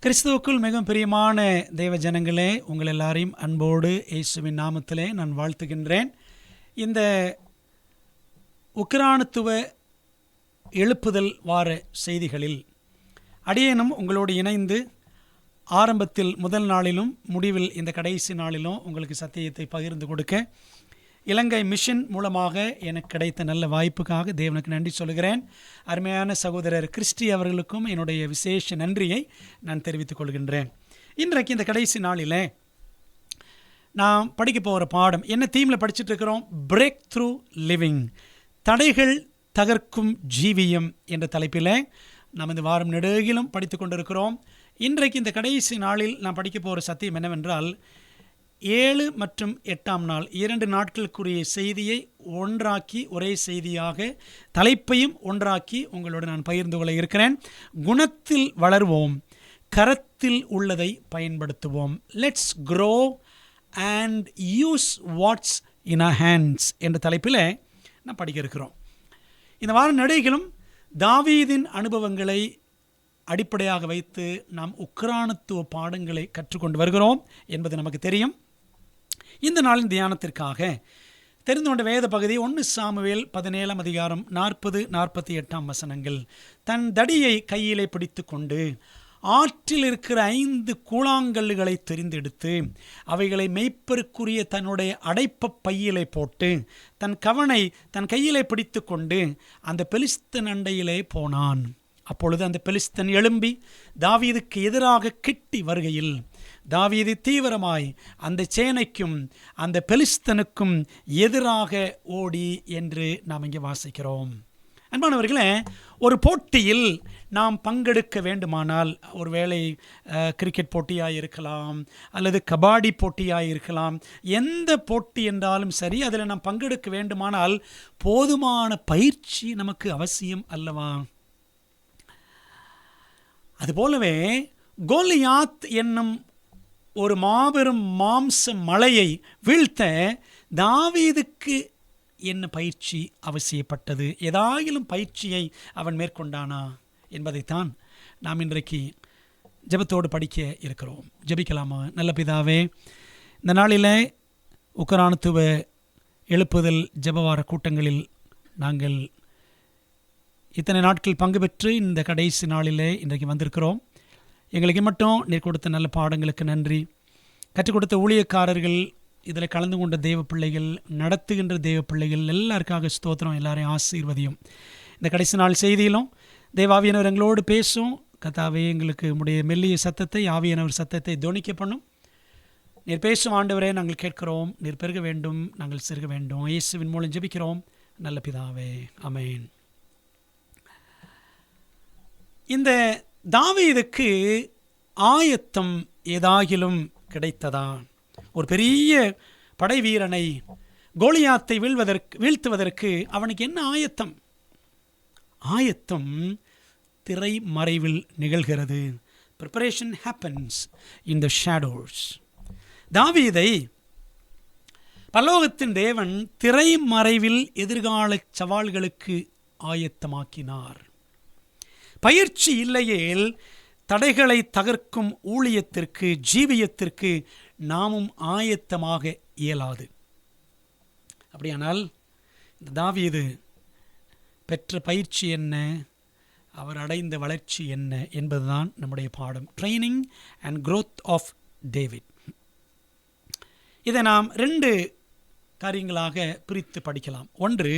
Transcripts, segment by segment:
கிறிஸ்துவுக்குள் மிகவும் பிரியமான தேவ ஜனங்களே, உங்கள் எல்லாரையும் அன்போடு இயேசுவின் நாமத்திலே நான் வாழ்த்துகின்றேன். இந்த உக்கிரானத்துவ எழுப்புதல் வார செய்திகளில் அடியேனும் உங்களோடு இணைந்து ஆரம்பத்தில் முதல் நாளிலும் முடிவில் இந்த கடைசி நாளிலும் உங்களுக்கு சத்தியத்தை பகிர்ந்து கொடுக்க இலங்கை மிஷன் மூலமாக எனக்கு கிடைத்த நல்ல வாய்ப்புக்காக தேவனுக்கு நன்றி சொல்கிறேன். அருமையான சகோதரர் கிறிஸ்டி அவர்களுக்கும் என்னுடைய விசேஷ நன்றியை நான் தெரிவித்துக் கொள்கின்றேன். இன்றைக்கு இந்த கடைசி நாளில் நான் படிக்க போகிற பாடம் என்ன தீமில் படிச்சுட்டு இருக்கிறோம்? பிரேக் த்ரூ லிவிங், தடைகள் தகர்க்கும் ஜீவியம் என்ற தலைப்பில் நாம் இந்த வாரம் நெடுகிலும் படித்து கொண்டிருக்கிறோம். இன்றைக்கு இந்த கடைசி நாளில் நான் படிக்க போகிற சத்தியம் என்னவென்றால், 7 மற்றும் 8ஆம் நாள் 2 நாட்களுக்குரிய செய்தியை ஒன்றாக்கி ஒரே செய்தியாக தலைப்பையும் ஒன்றாக்கி உங்களோடு நான் பகிர்ந்து கொள்ள இருக்கிறேன். குணத்தில் வளர்வோம், கரத்தில் உள்ளதை பயன்படுத்துவோம். Let's grow and use watts in a hands என்ற தலைப்பில் நான் படிக்க இருக்கிறோம். இந்த வார நடைகளும் தாவீதின் அனுபவங்களை அடிப்படையாக வைத்து நாம் உக்கிரானத்துவ பாடங்களை கற்றுக்கொண்டு வருகிறோம் என்பது நமக்கு தெரியும். இந்த நாளின் தியானத்திற்காக தெரிந்து கொண்ட வேத பகுதி 1 சாமுவேல் 17ஆம் அதிகாரம் 40-48 வசனங்கள். தன் தடியை கையிலே பிடித்து கொண்டு ஆற்றில் இருக்கிற 5 கூழாங்கல்லுகளை தெரிந்தெடுத்து அவைகளை மேய்ப்பருக்குரிய தன்னுடைய அடைப்ப பையிலே போட்டு தன் கவனை தன் கையிலே பிடித்து கொண்டு அந்த பெலிஸ்தன் அண்டையிலே போனான். அப்பொழுது அந்த பெலிஸ்தன் எழும்பி தாவீதுக்கு எதிராக கிட்டி வருகையில் தாவீது தீவிரமாய் அந்த சேனைக்கும் அந்த பெலிஸ்தனுக்கும் எதிராக ஓடி என்று நாம் இங்கே வாசிக்கிறோம். அன்பானவர்களே, ஒரு போட்டியில் நாம் பங்கெடுக்க வேண்டுமானால், ஒருவேளை கிரிக்கெட் போட்டியாக இருக்கலாம் அல்லது கபாடி போட்டியாக இருக்கலாம், எந்த போட்டி என்றாலும் சரி, அதில் நாம் பங்கெடுக்க வேண்டுமானால் போதுமான பயிற்சி நமக்கு அவசியம் அல்லவா? அதுபோலவே கோலியாத் என்னும் ஒரு மாபெரும் மாம்ச மலையை வீழ்த்த தாவீதுக்கு என்ன பயிற்சி அவசியப்பட்டது? ஏதாயிலும் பயிற்சியை அவன் மேற்கொண்டானா என்பதைத்தான் நாம் இன்றைக்கு ஜெபத்தோடு படிக்க இருக்கிறோம். ஜெபிக்கலாமா? நல்ல பிதாவே, இந்த நாளில் உக்கிரானத்துவ எழுப்புதல் ஜெபவார கூட்டங்களில் நாங்கள் இத்தனை நாட்கள் பங்கு பெற்று இந்த கடைசி நாளிலே இன்றைக்கு வந்திருக்கிறோம். எங்களுக்கு மட்டும் நீர் கொடுத்த நல்ல பாடங்களுக்கு நன்றி. கற்றுக் கொடுத்த ஊழியக்காரர்கள், இதில் கலந்து கொண்ட தேவ பிள்ளைகள், நடத்துகின்ற தேவ பிள்ளைகள் எல்லாருக்காக ஸ்தோத்திரம். எல்லாரையும் ஆசீர்வதியும். இந்த கடைசி நாள் செய்தியிலும் தேவாவியனவர் எங்களோடு பேசும். கர்த்தாவே, எங்களுக்கு உடைய மெல்லிய சத்தத்தை, ஆவியானவர் சத்தத்தை தொனிக்க பண்ணும். நீர் பேசும் ஆண்டவரே, நாங்கள் கேட்கிறோம். நீர் பெருக வேண்டும், நாங்கள் சிறுக வேண்டும். இயேசுவின் மூலம் ஜெபிக்கிறோம் நல்ல பிதாவே, ஆமென். இந்த தாவீதுக்கு ஆயத்தம் ஏதாகிலும் கிடைத்ததா? ஒரு பெரிய படை வீரனை, கோலியாத்தை வீழ்த்துவதற்கு அவனுக்கு என்ன ஆயத்தம்? ஆயத்தம் திரை மறைவில் நிகழ்கிறது. Preparation happens in the shadows. தாவீதை பரலோகத்தின் தேவன் திரை மறைவில் எதிர்கால சவால்களுக்கு ஆயத்தமாக்கினார். பயிற்சி இல்லையேல் தடைகளை தகர்க்கும் ஊழியத்திற்கு, ஜீவியத்திற்கு நாமும் ஆயத்தமாக இயலாது. அப்படியானால் இந்த தாவீது பெற்ற பயிற்சி என்ன, அவர் அடைந்த வளர்ச்சி என்ன என்பதுதான் நம்முடைய பாடம். Training and growth of David. இதை நாம் 2 காரியங்களாக பிரித்து படிக்கலாம். ஒன்று,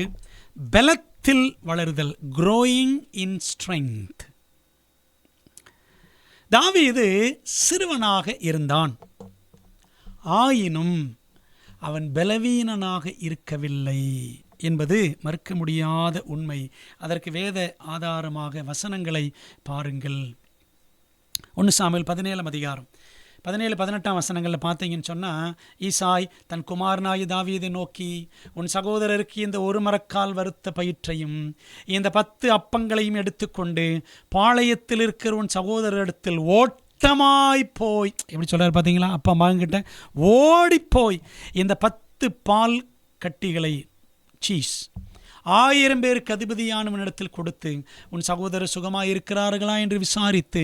பலத்தில் வளருதல், growing in strength. தாவீது சிறுவனாக இருந்தான், ஆயினும் அவன் பலவீனனாக இருக்கவில்லை என்பது மறுக்க முடியாத உண்மை. அதற்கு வேத ஆதாரமாக வசனங்களை பாருங்கள். 1 சாமுவேல் 17ஆம் அதிகாரம் 17-18 வசனங்களில் பார்த்தீங்கன்னு சொன்னால், ஈசாய் தன் குமாரனாய தாவீதை நோக்கி, உன் சகோதரருக்கு இந்த 1 மரக்கால் வறுத்த பயிற்றையும் இந்த 10 அப்பங்களையும் எடுத்துக்கொண்டு பாளையத்தில் இருக்கிற உன் சகோதரரிடத்தில் ஓட்டமாய் போய், எப்படி சொல்கிறார் பார்த்தீங்களா? அப்பா மகன்கிட்ட ஓடிப்போய் இந்த 10 பால் கட்டிகளை, சீஸ் 1000 பேருக்கு அதிபதியானவனிடத்தில் கொடுத்து, உன் சகோதரர் சுகமாக இருக்கிறார்களா என்று விசாரித்து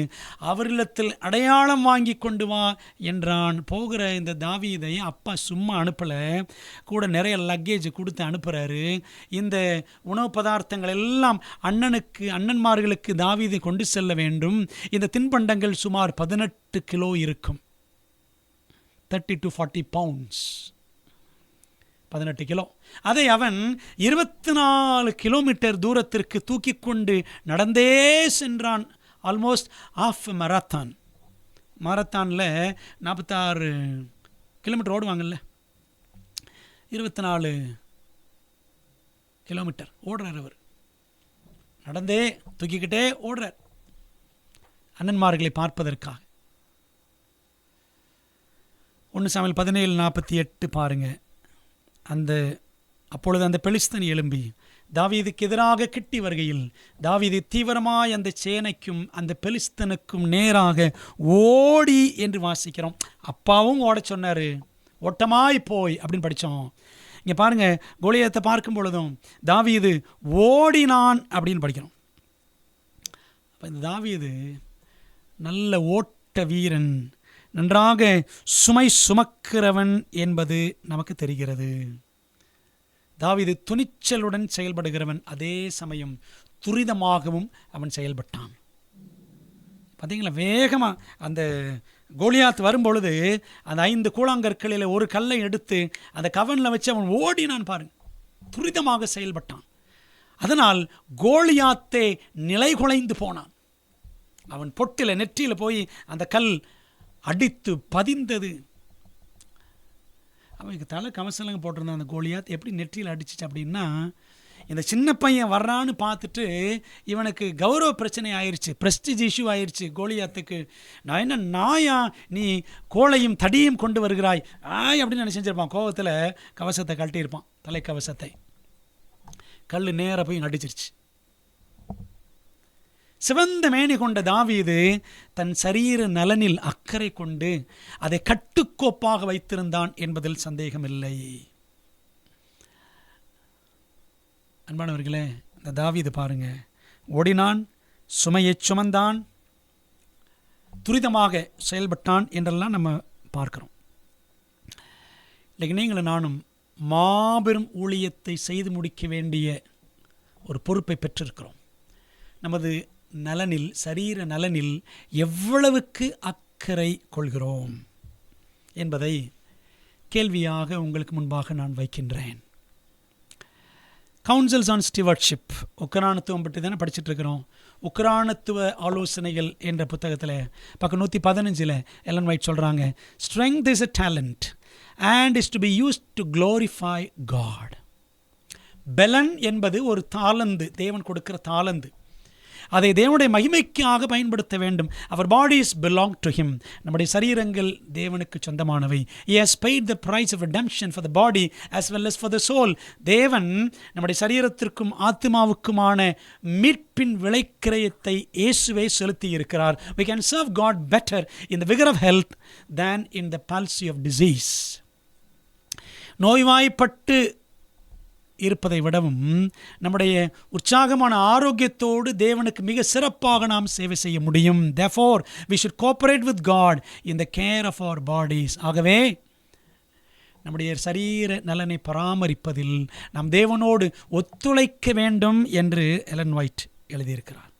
அவர்களிடத்தில் அடையாளம் வாங்கி கொண்டு வா என்றான். போகிற இந்த தாவீதை அப்பா சும்மா அனுப்பலை, கூட நிறைய லக்கேஜ் கொடுத்து அனுப்புகிறாரு. இந்த உணவு பதார்த்தங்கள் எல்லாம் அண்ணன்மார்களுக்கு தாவீதை கொண்டு செல்ல வேண்டும். இந்த தின்பண்டங்கள் சுமார் 18 கிலோ இருக்கும், 30 to 40 pounds, 18 கிலோ. அதை அவன் 24 கிலோமீட்டர் தூரத்திற்கு தூக்கி கொண்டு நடந்தே சென்றான். ஆல்மோஸ்ட் ஆஃப் மாரத்தானில் 46 கிலோமீட்டர் ஓடுவாங்கல்ல, 24 கிலோமீட்டர் ஓடுறார். அவர் நடந்தே தூக்கிக்கிட்டே ஓடுறார் அண்ணன்மார்களை பார்ப்பதற்காக. 1 சாமுவேல் 17:48 பாருங்க. அப்பொழுது அந்த பெலிஸ்தன் எழும்பி தாவீதுக்கு எதிராக கிட்டி வருகையில் தாவீது தீவிரமாய் அந்த சேனைக்கும் அந்த பெலிஸ்தனுக்கும் நேராக ஓடி என்று வாசிக்கிறோம். அப்பாவும் ஓட சொன்னார், ஓட்டமாய் போய் அப்படின்னு படித்தோம். இங்கே பாருங்க, கோலியாத்தை பார்க்கும் பொழுதும் தாவீது ஓடினான் அப்படின்னு படிக்கிறோம். அப்போ இந்த தாவீது நல்ல ஓட்ட வீரன், நன்றாக சுமை சுமக்கிறவன் என்பது நமக்கு தெரிகிறது. தாவீது துணிச்சலுடன் செயல்படுகிறவன், அதே சமயம் துரிதமாகவும் அவன் செயல்பட்டான். பார்த்தீங்களா, வேகமாக அந்த கோலியாத் வரும்பொழுது அந்த 5 கூழாங்கற்களில் ஒரு கல்லை எடுத்து அந்த கவனில் வச்சு அவன் ஓடினான் பாருங்க, துரிதமாக செயல்பட்டான். அதனால் கோலியாத்தே நிலைகுலைந்து போனான். அவன் பொட்டில் நெற்றியில் போய் அந்த கல் அடித்து பதிந்தது. அவனுக்கு தலை கவசலங்க போட்டிருந்தான் அந்த கோலியாத். எப்படி நெற்றியில் அடிச்சிச்சு அப்படின்னா, இந்த சின்ன பையன் வர்றான்னு பார்த்துட்டு இவனுக்கு கௌரவ பிரச்சனை ஆயிடுச்சு, ப்ரெஸ்டீஜ் இஷ்யூ ஆயிடுச்சு கோலியாத்துக்கு. நான் என்ன நாயா, நீ கோளையும் தடியும் கொண்டு வருகிறாய் அப்படின்னு நினச்சி செஞ்சிருப்பான். கோபத்தில் கவசத்தை கழட்டியிருப்பான், தலைக்கவசத்தை. கல் நேராக போய் நடிச்சிருச்சு. சிவந்த மேனி கொண்ட தாவீது தன் சரீர நலனில் அக்கறை கொண்டு அதை கட்டுக்கோப்பாக வைத்திருந்தான் என்பதில் சந்தேகமில்லை. அன்பானவர்களே, இந்த தாவீது பாருங்க, ஓடினான், சுமையை சுமந்தான், துரிதமாக செயல்பட்டான் என்றெல்லாம் நம்ம பார்க்கிறோம். இன்றைக்கு நீங்களும் நானும் மாபெரும் ஊழியத்தை செய்து முடிக்க வேண்டிய ஒரு பொறுப்பை பெற்றிருக்கிறோம். நமது நலனில், சரீர நலனில் எவ்வளவுக்கு அக்கறை கொள்கிறோம் என்பதை கேள்வியாக உங்களுக்கு முன்பாக நான் வைக்கின்றேன். கவுன்சில்ஸ் ஆன் ஸ்டிவர்ட்ஷிப், உக்ரானத்துவம் பற்றி தானே படிச்சுட்டு இருக்கிறோம். உக்ரானத்துவ ஆலோசனைகள் என்ற புத்தகத்தில் பக்கம் 115 எலன் ஒயிட் சொல்கிறாங்க, strength is a talent and is to be used to glorify God. பெலன் என்பது ஒரு தாளந்து, தேவன் கொடுக்கிற தாளந்து. அதை தேவனுடைய மகிமைக்காக பயன்படுத்த வேண்டும். அவர் பாடிஸ் belong to him. நம்முடைய சரீரங்கள் தேவனுக்கு சொந்தமானவை. He has paid the price of redemption for the body as well as for the soul. தேவன் நம்முடைய சரீரத்திற்கும் ஆத்மாவுக்குமான மீட்பின் விலைக்கிரயத்தை இயேசுவே செலுத்தி இருக்கிறார். We can serve God better in the vigor of health than in the palsy of disease. நோய்வாய்ப்பட்டு இருப்பதை விடவும் நம்முடைய உற்சாகமான ஆரோக்கியத்தோடு தேவனுக்கு மிக சிறப்பாக நாம் சேவை செய்ய முடியும். Therefore, we should cooperate with God in the care of our bodies. ஆகவே நம்முடைய சரீர நலனை பராமரிப்பதில் நாம் தேவனோடு ஒத்துழைக்க வேண்டும் என்று எலன் ஒயிட் எழுதியிருக்கிறார்.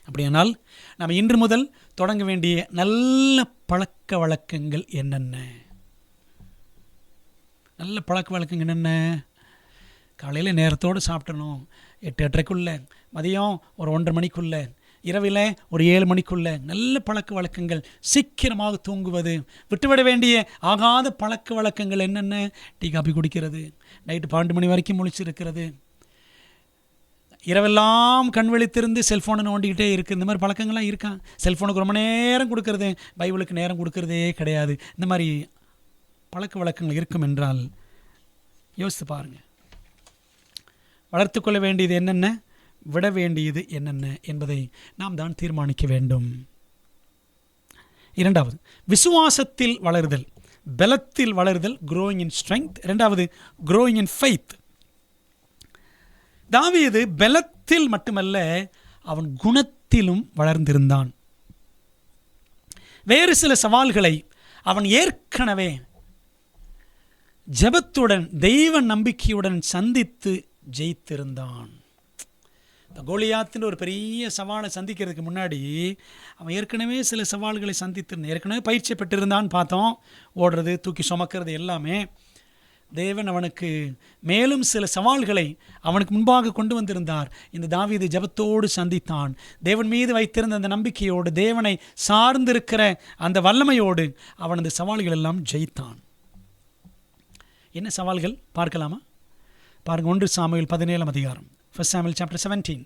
அப்படியானால் நாம் இன்று முதல் தொடங்க வேண்டிய நல்ல பழக்க வழக்கங்கள் என்னென்ன? நல்ல பழக்க வழக்கங்கள் என்னென்ன? காலையில் நேரத்தோடு சாப்பிடணும், 8-8:30க்குள்ளே, மதியம் ஒரு 1:30 மணிக்குள்ளே, இரவில் ஒரு 7 மணிக்குள்ளே. நல்ல பழக்க வழக்கங்கள். சீக்கிரமாக தூங்குவது. விட்டுவிட வேண்டிய ஆகாத பழக்க வழக்கங்கள் என்னென்ன? டீ காப்பி குடிக்கிறது, நைட்டு 12 மணி வரைக்கும் முழிச்சிருக்கிறது, இரவெல்லாம் கண் விழித்திருந்து செல்ஃபோனை நோண்டிக்கிட்டே இருக்குது. இந்த மாதிரி பழக்கங்கள்லாம் இருக்கான். செல்ஃபோனுக்கு ரொம்ப நேரம் கொடுக்கறது, பைபிளுக்கு நேரம் கொடுக்கறதே கிடையாது. இந்த மாதிரி பழக்க வழக்கங்கள் இருக்கும் என்றால் யோசித்து பாருங்கள். வளர்த்து கொள்ள வேண்டியது என்னென்ன, விட வேண்டியது என்னென்ன என்பதை நாம் தான் தீர்மானிக்க வேண்டும். 2வது, விசுவாசத்தில் வளருதல், பலத்தில் வளருதல், growing in strength. 2வது, growing in faith. தாவீது பலத்தில் மட்டுமல்ல, அவன் குணத்திலும் வளர்ந்திருந்தான். வேறு சில சவால்களை அவன் ஏற்கனவே ஜெபத்துடன் தெய்வ நம்பிக்கையுடன் சந்தித்து ஜெயித்திருந்தான். கோலியாத்தின் ஒரு பெரிய சவாலை சந்திக்கிறதுக்கு முன்னாடி அவன் ஏற்கனவே சில சவால்களை சந்தித்திருந்தான். ஏற்கனவே பயிற்சி பெற்றிருந்தான்னு பார்த்தோம். ஓடுறது, தூக்கி சுமக்கிறது எல்லாமே. தேவன் அவனுக்கு மேலும் சில சவால்களை அவனுக்கு முன்பாக கொண்டு வந்திருந்தார். இந்த தாவீது ஜெபத்தோடு சந்தித்தான். தேவன் மீது வைத்திருந்த அந்த நம்பிக்கையோடு, தேவனை சார்ந்திருக்கிற அந்த வல்லமையோடு அவன் அந்த சவால்கள் எல்லாம் ஜெயித்தான். என்ன சவால்கள் பார்க்கலாமா? பாருங்கள், 1 சாமுவேல் 17 அதிகாரம், 1 Samuel chapter 17,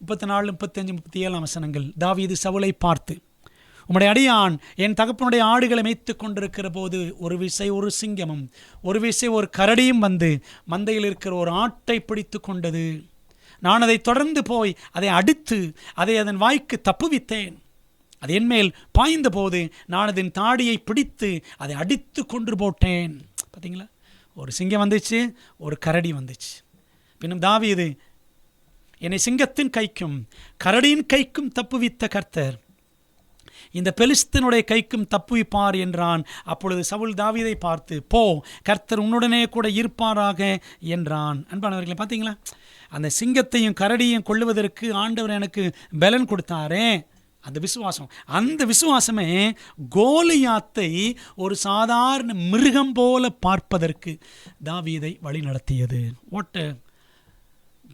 34, 35, 37 வசனங்கள். தாவீது சவுலை பார்த்து, உம்முடைய அடியான் என் தகப்பனுடைய ஆடுகளை மேய்த்து கொண்டிருக்கிற போது ஒரு விசை ஒரு சிங்கமும் ஒரு விசை ஒரு கரடியும் வந்து மந்தையில் இருக்கிற ஒரு ஆட்டை பிடித்து கொண்டது. நான் அதை தொடர்ந்து போய் அதை அடித்து அதை அதன் வாய்க்கு தப்புவித்தேன். அது என்மேல் பாய்ந்த போது நான் அதன் தாடியை பிடித்து அதை அடித்து கொன்று போட்டேன். பார்த்தீங்களா? ஒரு சிங்கம் வந்துச்சு, ஒரு கரடி வந்துச்சு. பின்னும் தாவீது, என்னை சிங்கத்தின் கைக்கும் கரடியின் கைக்கும் தப்புவித்த கர்த்தர் இந்த பெலிஸ்தனுடைய கைக்கும் தப்புவிப்பார் என்றான். அப்பொழுது சவுல் தாவீதை பார்த்து, போ, கர்த்தர் உன்னுடனே கூட இருப்பாராக என்றான். அன்பானவர்களே, பார்த்தீங்களா? அந்த சிங்கத்தையும் கரடியையும் கொள்ளுவதற்கு ஆண்டவர் எனக்கு பலன் கொடுத்தாரே, அந்த விசுவாசம், அந்த விசுவாசமே கோலியாத்தை ஒரு சாதாரண மிருகம் போல பார்ப்பதற்கு தாவீதை வழி நடத்தியது. What a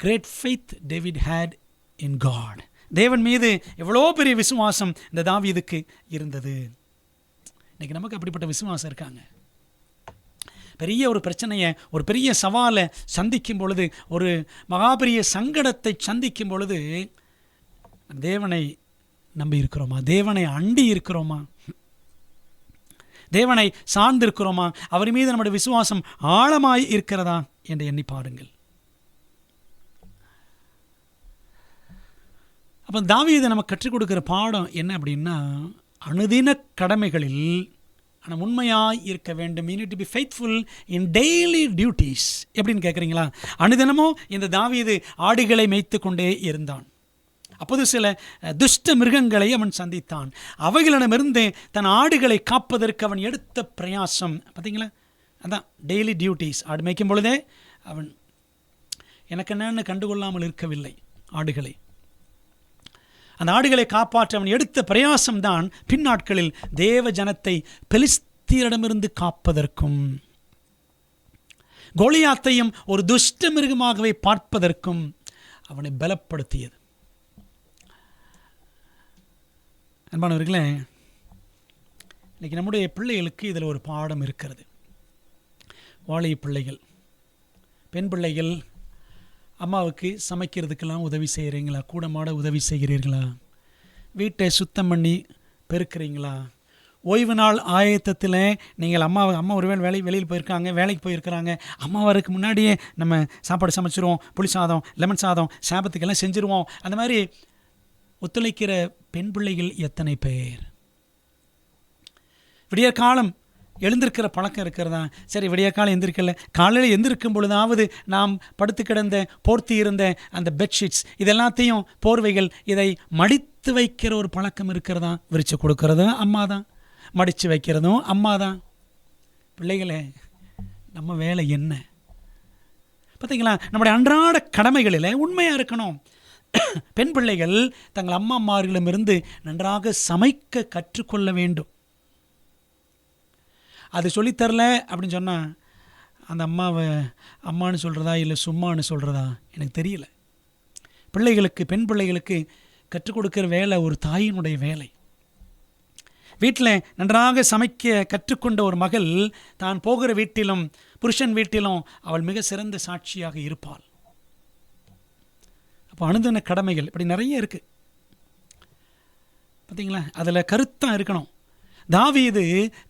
great faith David had in God. தேவன் மீது எவ்வளோ பெரிய விசுவாசம் இந்த தாவீதுக்கு இருந்தது. இன்னைக்கு நமக்கு அப்படிப்பட்ட விசுவாசம் இருக்காங்க. பெரிய ஒரு பிரச்சனையை, ஒரு பெரிய சவாலை சந்திக்கும் பொழுது, ஒரு மகாபெரிய சங்கடத்தை சந்திக்கும் பொழுது தேவனை நம்பி இருக்கிறோமா? தேவனை அண்டி இருக்கிறோமா? தேவனை சார்ந்திருக்கிறோமா? அவர் மீது நம்முடைய விசுவாசம் ஆழமாய் இருக்கிறதா என்று எண்ணி பாருங்கள். அப்போ தாவீது நமக்கு கற்றுக் கொடுக்குற பாடம் என்ன அப்படின்னா, அனுதின கடமைகளில் ஆனால் உண்மையாக இருக்க வேண்டும். You need to be faithful in daily duties. எப்படின்னு கேட்குறீங்களா? அனுதினமும் இந்த தாவீது ஆடுகளை மேய்த்து கொண்டே இருந்தான். அப்போது சில துஷ்ட மிருகங்களை அவன் சந்தித்தான். அவைகளிடமிருந்து தன் ஆடுகளை காப்பதற்கு அவன் எடுத்த பிரயாசம் பார்த்தீங்களா? அதான் டெய்லி டியூட்டிஸ். ஆடு மேய்க்கும் பொழுதே அவன் எனக்கு என்னன்னு கண்டுகொள்ளாமல் இருக்கவில்லை. ஆடுகளை, அந்த ஆடுகளை காப்பாற்ற அவன் எடுத்த பிரயாசம்தான் பின்னாட்களில் தேவ ஜனத்தை பெலிஸ்தியரிடமிருந்து காப்பதற்கும், கோலியாத்தையும் ஒரு துஷ்ட மிருகமாகவே பார்ப்பதற்கும் அவனை பலப்படுத்தியது. அன்பானவர்களே, இன்றைக்கி நம்முடைய பிள்ளைகளுக்கு இதில் ஒரு பாடம் இருக்கிறது. வாலிப பிள்ளைகள், பெண் பிள்ளைகள், அம்மாவுக்கு சமைக்கிறதுக்கெல்லாம் உதவி செய்கிறீங்களா? கூடமாட உதவி செய்கிறீர்களா? வீட்டை சுத்தம் பண்ணி பெருக்கிறீங்களா? ஓய்வு நாள் ஆயத்தத்தில் நீங்கள் அம்மா ஒருவேளை வெளியில் போயிருக்காங்க, வேலைக்கு போயிருக்கிறாங்க, அம்மா வரதுக்கு முன்னாடியே நம்ம சாப்பாடு சமைச்சிருவோம், புளி சாதம், லெமன் சாதம், சாபத்துக்கெல்லாம் செஞ்சுருவோம். அந்த மாதிரி ஒத்துழைக்கிற பெண் பிள்ளைகள் எத்தனை பேர்? விடிய காலம் எழுந்திருக்கிற பழக்கம் இருக்கிறதா? சரி, விடிய காலம் எந்திரிக்கல, காலையில் எந்திருக்கும் பொழுதாவது நாம் படுத்து கிடந்த போர்த்தி இருந்த அந்த பெட்ஷீட்ஸ் இதெல்லாத்தையும், போர்வைகள், இதை மடித்து வைக்கிற ஒரு பழக்கம் இருக்கிறதா? விரித்து கொடுக்கறதும் அம்மா தான், மடித்து வைக்கிறதும் அம்மா தான். பிள்ளைகளே, நம்ம வேலை என்ன? பார்த்தீங்களா? நம்முடைய அன்றாட கடமைகளில் உண்மையாக இருக்கணும். பெண் பிள்ளைகள் தங்கள் அம்மாமார்களிடமிருந்து நன்றாக சமைக்க கற்றுக்கொள்ள வேண்டும். அது சொல்லித்தரல அப்படின்னு சொன்னால் அந்த அம்மாவை அம்மானு சொல்கிறதா இல்லை சும்மானு சொல்கிறதா எனக்கு தெரியல. பிள்ளைகளுக்கு, பெண் பிள்ளைகளுக்கு கற்றுக் கொடுக்குற வேலை ஒரு தாயினுடைய வேலை. வீட்டில் நன்றாக சமைக்க கற்றுக்கொண்ட ஒரு மகள் தான் போகிற வீட்டிலும் புருஷன் வீட்டிலும் அவள் மிக சிறந்த சாட்சியாக இருப்பாள். அப்போ அனுதின கடமைகள் இப்படி நிறைய இருக்குது பார்த்தீங்களா? அதில் கருத்தாக இருக்கணும். தாவீது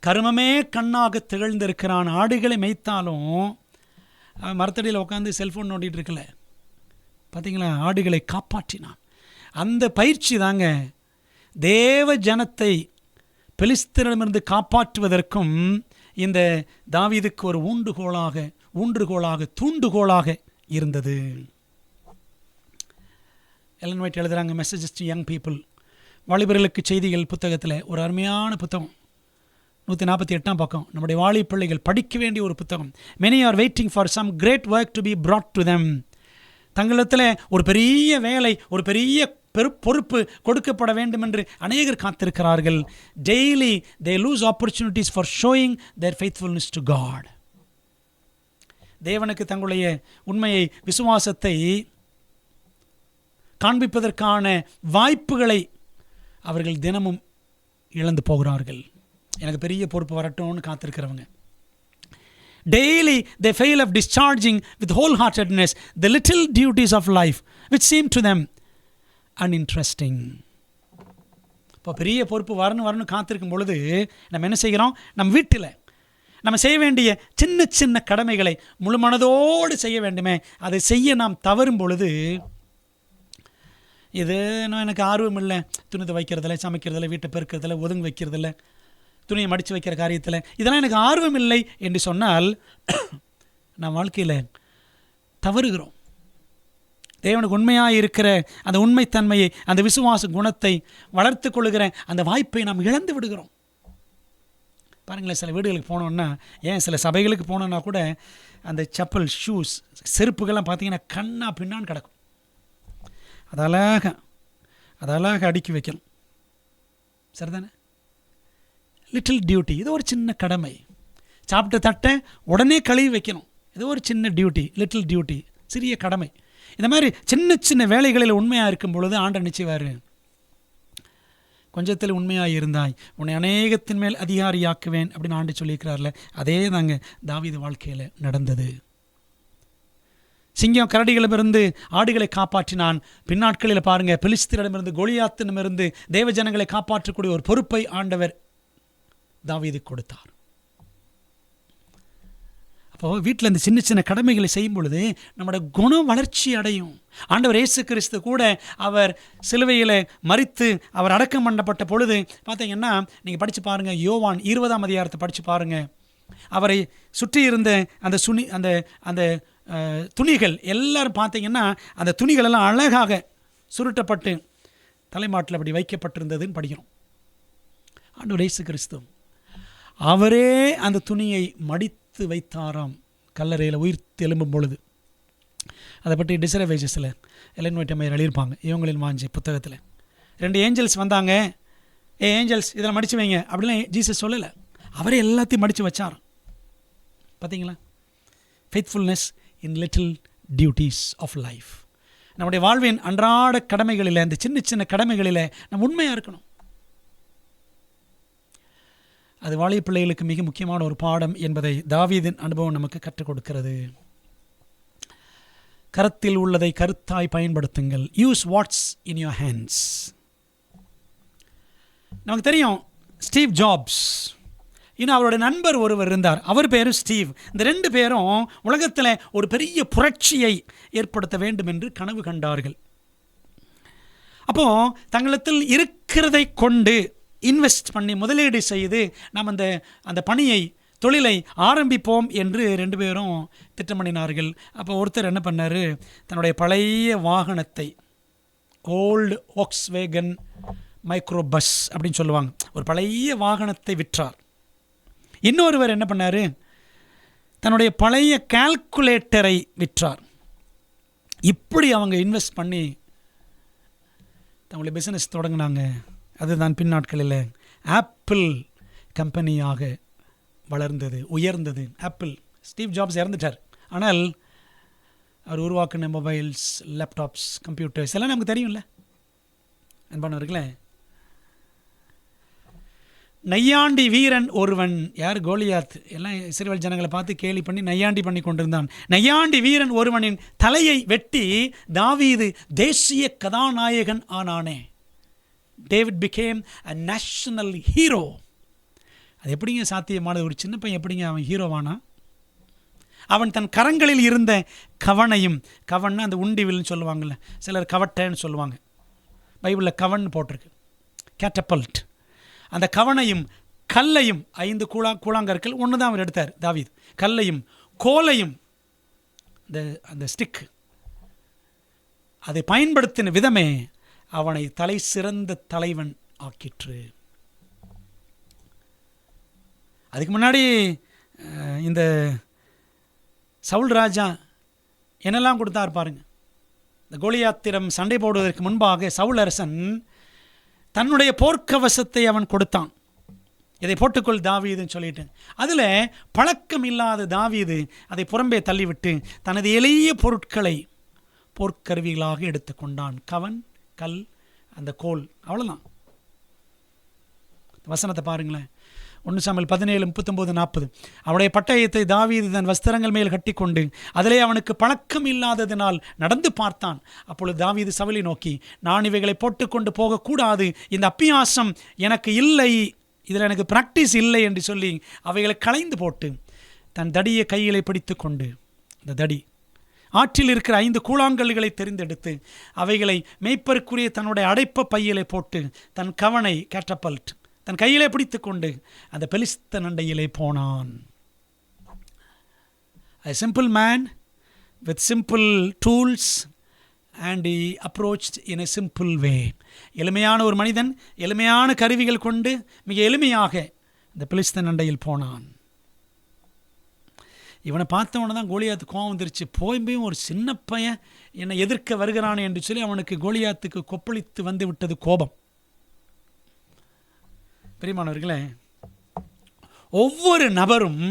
கருமமே கண்ணாக திகழ்ந்திருக்கிறான். ஆடுகளை மேய்த்தாலும் மரத்தடியில் உட்காந்து செல்ஃபோன் நோண்டிகிட்டு இருக்கல. பார்த்தீங்களா? ஆடுகளை காப்பாற்றினான். அந்த பயிற்சி தாங்க தேவ ஜனத்தை பெலிஸ்தரிடமிருந்து காப்பாற்றுவதற்கும் இந்த தாவீதுக்கு ஒரு ஊன்றுகோலாக தூண்டுகோலாக இருந்தது. எலன் ஒயிட் எழுதுகிறாங்க மெசேஜஸ் டு யங் பீப்புள், வாலிபர்களுக்கு செய்திகள் புத்தகத்தில் ஒரு அருமையான புத்தகம், 148 பக்கம். நம்முடைய வாலி பிள்ளைகள் படிக்க வேண்டிய ஒரு புத்தகம். Many are waiting for some great work to be brought to them. தங்களிடத்தில் ஒரு பெரிய வேலை, ஒரு பெரிய பொறுப்பு கொடுக்கப்பட வேண்டும் என்று அநேகர் காத்திருக்கிறார்கள். Daily they lose opportunities for showing their faithfulness to God. தேவனுக்கு தங்களுடைய உண்மையை, விசுவாசத்தை காண்பிப்பதற்கான வாய்ப்புகளை அவர்கள் தினமும் இழந்து போகிறார்கள். எனக்கு பெரிய பொறுப்பு வரட்டும்னு காத்திருக்கிறவங்க daily they fail of discharging with wholeheartedness the little duties of life which seem to them uninteresting. இப்போ பெரிய பொறுப்பு வரணும் காத்திருக்கும் பொழுது நம்ம என்ன செய்கிறோம்? நம்ம வீட்டில் நம்ம செய்ய வேண்டிய சின்ன சின்ன கடமைகளை முழு மனதோடு செய்ய வேண்டுமே, அதை செய்ய நாம் தவறும் பொழுது, இது நான் எனக்கு ஆர்வம் இல்லை, துணி துவைக்கிறதில்ல, சமைக்கிறதில்ல, வீட்டை பெருக்கிறதில்ல, ஒதுங்க வைக்கிறதில்ல, துணியை மடித்து வைக்கிற காரியத்தில் இதெல்லாம் எனக்கு ஆர்வம் இல்லை என்று சொன்னால் நாம் வாழ்க்கையில் தவறுகிறோம். தேவனுக்கு உண்மையாக இருக்கிற அந்த உண்மைத்தன்மையை, அந்த விசுவாச குணத்தை வளர்த்து கொள்ளுகிற அந்த வாய்ப்பை நாம் இழந்து விடுகிறோம். பாருங்களேன், சில வீடுகளுக்கு போனோன்னா, ஏன் சில சபைகளுக்கு போனோன்னா கூட அந்த செப்பல், ஷூஸ், செருப்புகள்லாம் பார்த்தீங்கன்னா கண்ணா பின்னான்னு கிடக்கும். அதெல்லாம் அடுக்கி வைக்கணும். சரிதானே? லிட்டில் டியூட்டி, இது ஒரு சின்ன கடமை. சாப்பிட்ட தட்டை உடனே கழுவி வைக்கணும், இது ஒரு சின்ன டியூட்டி, லிட்டில் டியூட்டி, சிறிய கடமை. இந்த மாதிரி சின்ன சின்ன வேலைகளில் உண்மையாக இருக்கும் பொழுது ஆண்டவர் நிச்சயவார், கொஞ்சத்தில் உண்மையாக இருந்தாய் உன்னை அநேகத்தின் மேல் அதிகாரியாக்குவேன் அப்படின்னு ஆண்டு சொல்லியிருக்கிறார்ல. அதே தாங்க தாவீது வாழ்க்கையில் நடந்தது. சிங்கம் கரடிகளிடமிருந்து ஆடுகளை காப்பாற்றினான். பின்னாட்களில் பாருங்கள், பெலிஸ்தரிடமிருந்து, கோலியாத்திடமிருந்து தேவஜனங்களை காப்பாற்றக்கூடிய ஒரு பொறுப்பை ஆண்டவர் தாவீது கொடுத்தார். அப்போது வீட்டில் இந்த சின்ன சின்ன கடமைகளை செய்யும் பொழுது நம்முடைய குணம் வளர்ச்சி அடையும். ஆண்டவர் இயேசு கிறிஸ்து கூட அவர் சிலுவையில் மரித்து அவர் அடக்கம் பண்ணப்பட்ட பொழுது பார்த்தீங்கன்னா, நீங்கள் படித்து பாருங்கள், யோவான் 20ஆம் அதிகாரத்தை படித்து பாருங்கள். அவரை சுற்றி இருந்த அந்த துணிகள் எல்லாரும் பார்த்தீங்கன்னா, அந்த துணிகளெல்லாம் அழகாக சுருட்டப்பட்டு தலைமாட்டில் அப்படி வைக்கப்பட்டிருந்ததுன்னு படிக்கிறோம். ஆண்டவர் இயேசு கிறிஸ்து அவரே அந்த துணியை மடித்து வைத்தாராம் கல்லறையில் உயிர் எழும்பும் பொழுது. அதை பற்றி டிசரவேஜஸில் எலன் ஒயிட் அம்மையார் எழுதியிருப்பாங்க, இவங்களின் வாஞ்சி புத்தகத்தில். 2 ஏஞ்சல்ஸ் வந்தாங்க, ஏஞ்சல்ஸ் இதெல்லாம் மடித்து வைங்க அப்படிலாம் ஜீசஸ் சொல்லலை, அவரே எல்லாத்தையும் மடித்து வச்சார். பார்த்தீங்களா? Faithfulness in little duties of life. நம்முடைய வாழ்வின் அன்றாட கடமைகளில், அந்த சின்ன சின்ன கடமைகளில் நம்ம உண்மையாக இருக்கணும். அது வாலிப பிள்ளைகளுக்கு மிக முக்கியமான ஒரு பாடம் என்பதை தாவீதின் அனுபவம் நமக்கு கற்றுக் கொடுக்கிறது. கரத்தில் உள்ளதை கருத்தாய் பயன்படுத்துங்கள். Use watts in your hands. நமக்கு தெரியும் ஸ்டீவ் ஜாப்ஸ், இன்னும் அவருடைய நண்பர் ஒருவர் இருந்தார், அவர் பேரும் ஸ்டீவ். இந்த 2 பேரும் உலகத்தில் ஒரு பெரிய புரட்சியை ஏற்படுத்த வேண்டும் என்று கனவு கண்டார்கள். அப்போது தங்களிடத்தில் இருக்கிறதை கொண்டு இன்வெஸ்ட் பண்ணி, முதலீடு செய்து நாம் அந்த பணியை, தொழிலை ஆரம்பிப்போம் என்று 2 பேரும் திட்டம் பண்ணினார்கள். அப்போ ஒருத்தர் என்ன பண்ணார், தன்னுடைய பழைய வாகனத்தை, ஓல்டு வோக்ஸ்வேகன் மைக்ரோ பஸ் அப்படின்னு சொல்லுவாங்க, ஒரு பழைய வாகனத்தை விற்றார். இன்னொருவர் என்ன பண்ணார், தன்னுடைய பழைய கால்குலேட்டரை விற்றார். இப்படி அவங்க இன்வெஸ்ட் பண்ணி தங்களுடைய பிஸ்னஸ் தொடங்கினாங்க. அதுதான் பின்னாட்களில் ஆப்பிள் கம்பெனியாக வளர்ந்தது, உயர்ந்தது. ஆப்பிள், ஸ்டீவ் ஜாப்ஸ் இறந்துட்டார், ஆனால் அவர் உருவாக்கின மொபைல்ஸ், லேப்டாப்ஸ், கம்ப்யூட்டர்ஸ் எல்லாம் நமக்கு தெரியும்ல அன்பானவர்களே. நையாண்டி வீரன் ஒருவன், யார்? கோலியாத். எல்லாம் இஸ்ரவேல் ஜனங்களை பார்த்து கேலி பண்ணி நையாண்டி பண்ணி கொண்டிருந்தான். நையாண்டி வீரன் ஒருவனின் தலையை வெட்டி தாவீது தேசிய கதாநாயகன் ஆனானே. David became a national hero. அது எப்படிங்க சாத்தியமானது? ஒரு சின்ன பையன் எப்படிங்க அவன் ஹீரோவானா? அவன் தன் கரங்களில் இருந்த கவனையும், கவன்னா அந்த உண்டிவில்னு சொல்லுவாங்கள்ல, சிலர் கவட்டைன்னு சொல்லுவாங்க, பைபிளில் கவன் போட்டிருக்கு, கேட்டபல்ட். அந்த கவனையும் கல்லையும், 5 கூழாங்கற்கள் ஒன்று தான் அவர் எடுத்தார் தாவீது. கல்லையும் கோலையும், அந்த ஸ்டிக், அதை பயன்படுத்தின விதமே அவனை தலை சிறந்த தலைவன் ஆக்கிற்று. அதுக்கு முன்னாடி இந்த சவுல் ராஜா என்னெல்லாம் கொடுத்தார் பாருங்க. இந்த கோலியாத்திடம் சண்டை போடுவதற்கு முன்பாக சவுல் அரசன் தன்னுடைய போர்க்கவசத்தை அவன் கொடுத்தான். இதை போட்டுக்கொள் தாவீதுன்னு சொல்லிட்டு, அதில் பழக்கம் இல்லாத தாவீது அதை புறம்பே தள்ளிவிட்டு தனது எளிய பொருட்களை போர்க்கருவிகளாக எடுத்துக்கொண்டான். கவன், கல், அந்த கோல், அவ்வளோதான். வசனத்தை பாருங்களேன். 1 சாமுவேல் 17:39-40. அவருடைய பட்டயத்தை தாவீது தன் வஸ்திரங்கள் மேல் கட்டி கொண்டு அதிலே அவனுக்கு பழக்கம் இல்லாததினால் நடந்து பார்த்தான். அப்பொழுது தாவீது சவுலை நோக்கி, நான் இவைகளை போட்டுக்கொண்டு போகக்கூடாது, இந்த அப்பியாசம் எனக்கு இல்லை, இதில் எனக்கு பிராக்டிஸ் இல்லை என்று சொல்லி அவைகளை களைந்து போட்டு தன் தடியை கையிலே பிடித்து கொண்டு, இந்த தடி ஆற்றில் இருக்கிற 5 கூழாங்கல்களை தெரிந்தெடுத்து அவைகளை மேய்ப்பருக்குரிய தன்னுடைய அடைப்ப பையிலே போட்டு தன் கவனை கேட்டபல்ட் தன் கையிலே பிடித்து கொண்டு அந்த பெலிஸ்தன் அண்டையிலே போனான். A simple man with simple tools and he approached in a simple way. எளிமையான ஒரு மனிதன் எளிமையான கருவிகள் கொண்டு மிக எளிமையாக இந்த பெலிஸ்தன் அண்டையில் போனான். இவனை பார்த்தவன தான் கோலியாத்து கோவம் வந்துருச்சு. போயும் ஒரு சின்ன பையன் என்னை எதிர்க்க வருகிறானே என்று சொல்லி அவனுக்கு கோலியாத்துக்கு கொப்பளித்து வந்து விட்டது கோபம். பிரியமானவர்களே, ஒவ்வொரு நபரும்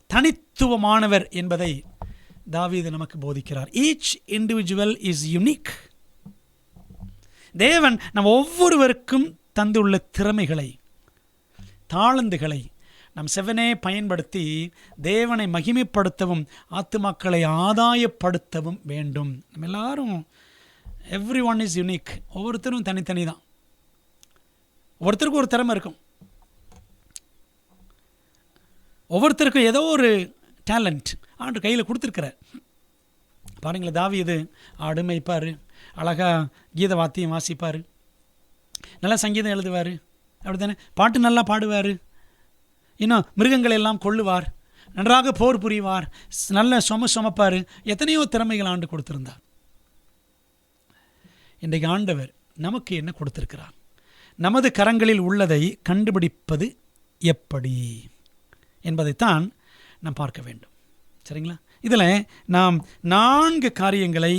தனித்துவமானவர் என்பதை தாவீது நமக்கு போதிக்கிறார். Each individual is unique. தேவன் நம் ஒவ்வொருவருக்கும் தந்துள்ள திறமைகளை, தாளந்துகளை நம் செவனே பயன்படுத்தி தேவனை மகிமைப்படுத்தவும் ஆத்துமாக்களை ஆதாயப்படுத்தவும் வேண்டும். நம்ம எல்லாரும் எவ்ரி ஒன் இஸ் யுனிக். ஒவ்வொருத்தரும் தனித்தனி தான். ஒவ்வொருத்தருக்கும் ஒரு திறமை இருக்கும். ஒவ்வொருத்தருக்கும் ஏதோ ஒரு டேலண்ட் ஆண்டு கையில் கொடுத்துருக்கிறார். பாருங்களேன், தாவீது ஆடு மேய்ப்பார், அழகாக கீத வாத்தியம் வாசிப்பார், நல்லா சங்கீதம் எழுதுவார், அப்படி தானே, பாட்டு நல்லா பாடுவார், இன்னும் மிருகங்களை எல்லாம் கொள்ளுவார், நன்றாக போர் புரிவார், நல்ல சுமப்பார். எத்தனையோ திறமைகள் ஆண்டு கொடுத்திருந்தார். இன்றைக்கு ஆண்டவர் நமக்கு என்ன கொடுத்திருக்கிறார்? நமது கரங்களில் உள்ளதை கண்டுபிடிப்பது எப்படி என்பதைத்தான் நாம் பார்க்க வேண்டும். சரிங்களா? இதில் நாம் 4 காரியங்களை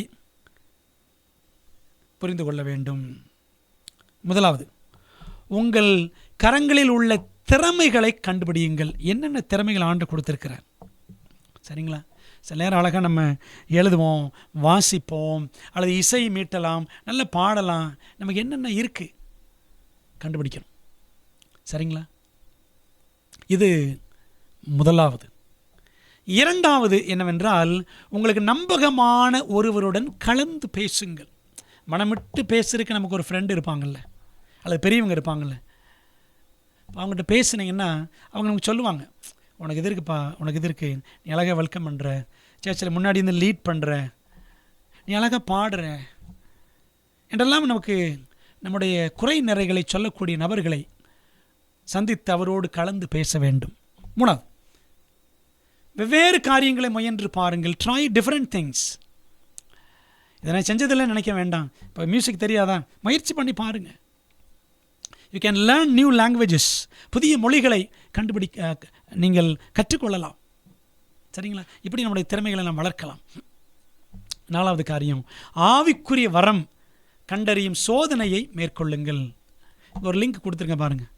புரிந்து கொள்ள வேண்டும். முதலாவது, உங்கள் கரங்களில் உள்ள திறமைகளை கண்டுபிடியுங்கள். என்னென்ன திறமைகள் ஆண்டு கொடுத்துருக்கிறார்? சரிங்களா? சில நேரம் அழகாக நம்ம எழுதுவோம், வாசிப்போம், அல்லது இசை மீட்டலாம், நல்லா பாடலாம். நமக்கு என்னென்ன இருக்குது கண்டுபிடிக்கணும். சரிங்களா? இது முதலாவது. இரண்டாவது என்னவென்றால், உங்களுக்கு நம்பகமான ஒருவருடன் கலந்து பேசுங்கள். மனமிட்டு பேசுறதுக்கு நமக்கு ஒரு ஃப்ரெண்டு இருப்பாங்கள்ல, அல்லது பெரியவங்க இருப்பாங்கள்ல, அவங்ககிட்ட பேசுனீங்கன்னா அவங்க நமக்கு சொல்லுவாங்க, உனக்கு இது இருக்குப்பா, உனக்கு இது இருக்குது, நீ அழகாக வெல்கம் பண்ணுற, சேர்ச்சில் முன்னாடி இருந்து லீட் பண்ணுற, நீ அழகாக பாடுற என்றெல்லாம் நமக்கு நம்முடைய குறை நிறைகளை சொல்லக்கூடிய நபர்களை சந்தித்து அவரோடு கலந்து பேச வேண்டும். மூணாவது, வெவ்வேறு காரியங்களை முயன்று பாருங்கள். Try different things. இதை நான் செஞ்சதில்லை நினைக்க வேண்டாம். இப்போ மியூசிக் தெரியாதா, முயற்சி பண்ணி பாருங்கள். You can learn new languages. புதிய மொழிகளை நீங்கள் கற்றுக்கொள்ளலாம். சரிங்களா? இப்படி நம்முடைய திறமைகளை நாம் வளர்க்கலாம். 4வது காரியம், ஆவிக்குரிய வரம் கண்டறியும் சோதனையை மேற்கொள்ளுங்கள். ஒரு லிங்க் கொடுத்துருங்க பாருங்கள்.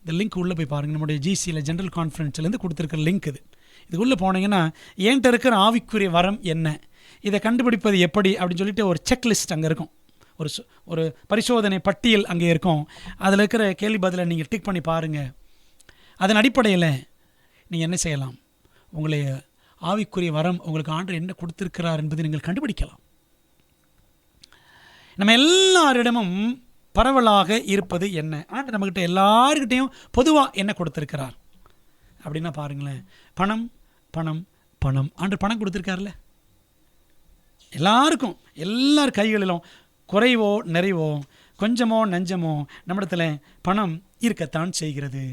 இந்த லிங்க் உள்ளே போய் பாருங்கள். நம்முடைய ஜிசியில் ஜென்ரல் கான்ஃபரன்ஸ்லேருந்து கொடுத்துருக்கிற லிங்க் இது. இதுக்குள்ளே போனீங்கன்னா என்கிட்ட இருக்கிற ஆவிக்குரிய வரம் என்ன, இதை கண்டுபிடிப்பது எப்படி அப்படின்னு சொல்லிட்டு ஒரு செக்லிஸ்ட் அங்கே இருக்கும். ஒரு பரிசோதனை பட்டியல் அங்கே இருக்கும். அதில் இருக்கிற கேள்வி பதிலை நீங்கள் டிக் பண்ணி பாருங்கள். அதன் அடிப்படையில் நீங்கள் என்ன செய்யலாம்? உங்களுடைய ஆவிக்குரிய வரம் உங்களுக்கு ஆண்டவர் என்ன கொடுத்திருக்கிறார் என்பதை நீங்கள் கண்டுபிடிக்கலாம். நம்ம எல்லாரிடமும் பரவலாக இருப்பது என்ன? ஆண்டவர் நம்மக்கிட்ட எல்லாருக்கிட்டையும் பொதுவாக என்ன கொடுத்திருக்கிறார் அப்படின்னா பாருங்களேன், பணம் பணம் பணம். ஆண்டவர் பணம் கொடுத்துருக்காருல்ல எல்லாருக்கும், எல்லார் கைகளிலும் குறைவோ நிறைவோ கொஞ்சமோ நஞ்சமோ நம்மிடத்தில் பணம் இருக்கத்தான் செய்கிறது.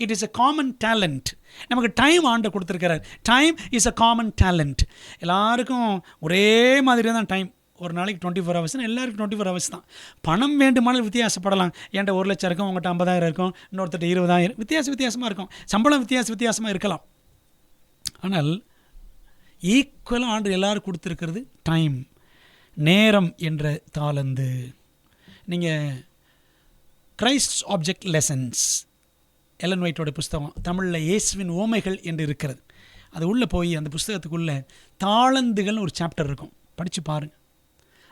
It is a common talent. நமக்கு டைம் ஆண்டு கொடுத்துருக்கிறார். Time is a common talent. எல்லாருக்கும் ஒரே மாதிரி தான் டைம். ஒரு நாளைக்கு 24 ஹவர்ஸ்னால் எல்லாருக்கும் 24 ஹவர்ஸ் தான். பணம் வேண்டுமானால் வித்தியாசப்படலாம். என்கிட்ட 1 லட்சம் இருக்கும், உங்கள்கிட்ட 50,000 இருக்கும், இன்னொருத்தட்ட 20,000, வித்தியாசமாக இருக்கும். சம்பளம் வித்தியாசமாக இருக்கலாம். ஆனால் ஈக்குவலாக ஆண்டு எல்லாரும் கொடுத்துருக்கிறது டைம், நேரம் என்ற தாளந்து. நீங்கள் கிரைஸ்ட் ஆப்ஜெக்ட் லெசன்ஸ், எலன் ஒயிட்டோட புஸ்தகம், தமிழில் இயேசுவின் ஓமைகள் என்று இருக்கிறது. அது உள்ளே போய் அந்த புஸ்தகத்துக்குள்ளே தாளந்துகள்னு ஒரு சாப்டர் இருக்கும், படித்து பாருங்கள்.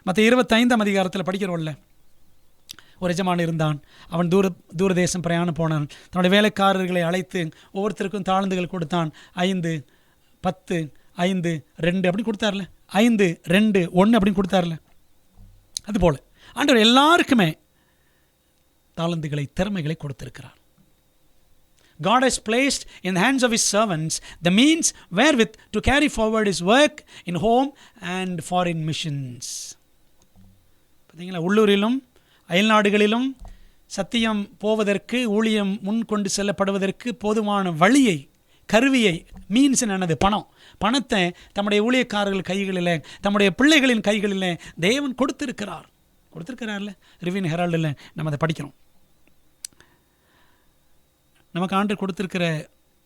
மற்ற 25ஆம் அதிகாரத்தில் படிக்கிறோம்ல, ஒரு எஜமான் இருந்தான், அவன் தூரதேசம் பிரயாணம் போனான், தன்னுடைய வேலைக்காரர்களை அழைத்து ஒவ்வொருத்தருக்கும் தாளந்துகள் கொடுத்தான். 5, 10, 5, 2 அப்படி கொடுத்தார்ல, 5, 2, 1 அப்படின்னு கொடுத்தார்ல. அதுபோல் ஆண்டவர் எல்லாருக்குமே தாளந்துகளை, திறமைகளை கொடுத்திருக்கிறார். God has placed in the hands of his servants the means wherewith to carry forward his work in home and foreign missions. பார்த்தீங்களா, உள்ளூரிலும் அயல்நாடுகளிலும் சத்தியம் போவதற்கு, ஊழியம் முன் கொண்டு செல்லப்படுவதற்கு போதுமான வழியை, கருவியை, மீன்ஸ் என்னது, பணத்தை தம்முடைய ஊழியக்காரர்கள் கைகளில், தம்முடைய பிள்ளைகளின் கைகளில் தேவன் கொடுத்திருக்கிறார்ல. ரிவின் ஹெரால்டில் நம்ம அதை படிக்கிறோம். நமக்கு ஆண்டு கொடுத்துருக்கிற